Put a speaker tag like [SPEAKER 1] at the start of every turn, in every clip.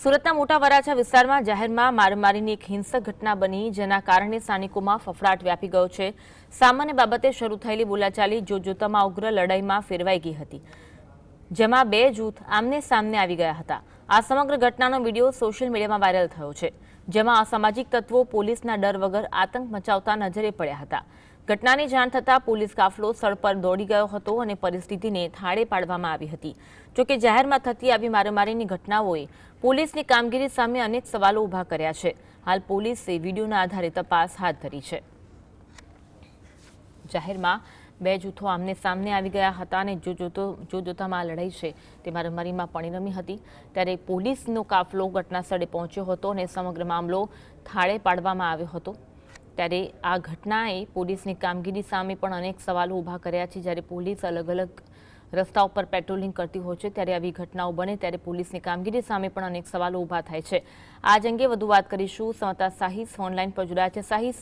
[SPEAKER 1] સુરતના મોટા વરાછા વિસ્તારમાં જાહેરમાં મારામારીની એક હિંસક ઘટના બની, જેના કારણે સ્થાનિકોમાં ફફડાટ વ્યાપી ગયો છે। સામાન્ય બાબતે શરૂ થયેલી બોલાચાલી જોતજોતામાં ઉગ્ર લડાઈમાં ફેરવાઈ ગઈ હતી, જેમાં બે જૂથ આમને સામને આવી ગયા હતા। આ સમગ્ર ઘટનાનો વિડીયો સોશિયલ મીડિયામાં વાયરલ થયો છે, જેમાં અસામાજિક તત્વો પોલીસના ડર વગર આતંક મચાવતા નજરે પડ્યા હતા। ઘટનાની જાણ થતાં પોલીસ કાફલો સ્થળ પર દોડી ગયો હતો અને પરિસ્થિતિને થાળે પાડવામાં આવી હતી। જોકે જાહેરમાં થતી આવી મારામારીની ઘટનાઓએ પોલીસની કામગીરી સામે અનેક સવાલો ઉભા કર્યા છે। હાલ પોલીસે વિડીયોના આધારે તપાસ હાથ ધરી છે। જાહેરમાં બે જૂથો આમને સામને આવી ગયા હતા અને જોતજોતામાં લડાઈ છે તે મારામારીમાં પરિણમી હતી, ત્યારે પોલીસનો કાફલો ઘટના સ્થળે પહોંચ્યો હતો અને સમગ્ર મામલો થાળે પાડવામાં આવ્યો હતો। ત્યારે આ ઘટનાએ પોલીસની કામગીરી સામે પણ અનેક સવાલો ઉભા કર્યા છે। જ્યારે પોલીસ અલગ અલગ રસ્તા ઉપર પેટ્રોલિંગ કરતી હોય છે, ત્યારે આવી ઘટનાઓ બને ત્યારે પોલીસની કામગીરી સામે પણ અનેક સવાલો ઉભા થાય છે। આજ અંગે વધુ વાત કરીશું। સંવાદદાતા સાહિસ ઓનલાઈન પર જોડાયા છે। સાહિસ,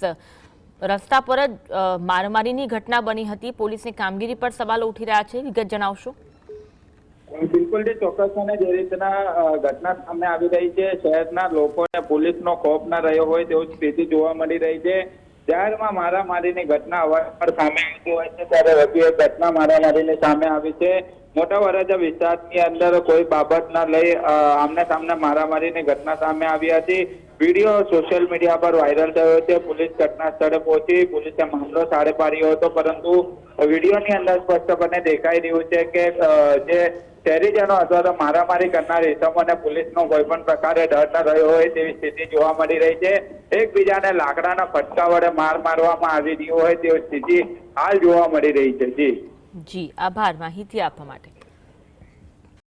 [SPEAKER 1] રસ્તા પર જ મારામારીની ઘટના બની હતી, પોલીસની કામગીરી પર સવાલો ઉઠી રહ્યા છે, વિગત જણાવશો?
[SPEAKER 2] બિલકુલ જે ચોક્કસપણે જે રીતના ઘટના સામે આવી રહી છે, શહેરના લોકોને પોલીસનો ખોફ ન રહ્યો હોય તેવી સ્થિતિ જોવા મળી રહી છે। જાહેરમાં મારામારીની ઘટના અવારનવાર સામે આવતી હોય છે, ત્યારે વધુ એક ઘટના મારામારીની સામે આવી છે। મોટા વરાછા વિસ્તારની અંદર કોઈ બાબતના લઈ આમને સામને મારામારીની ઘટના સામે આવી હતી। વિડીયો સોશિયલ મીડિયા પર વાયરલ થયો છે। પોલીસ ઘટના સ્થળે પહોંચી પોલીસે મામલો થાળે પાડ્યો હતો, પરંતુ વિડીયોની અંદર સ્પષ્ટપણે દેખાઈ રહ્યું છે કે જે શહેરીજનો અથવા તો મારામારી કરનાર ઇસમોને પોલીસનો કોઈ પણ પ્રકારે ડર ન રહ્યો હોય તેવી સ્થિતિ જોવા મળી રહી છે। એકબીજાને લાકડાના ફટકા વડે મારવામાં આવી રહ્યો હોય તેવી સ્થિતિ હાલ જોવા મળી રહી છે।
[SPEAKER 1] જી, આભાર માહિતી આપવા માટે।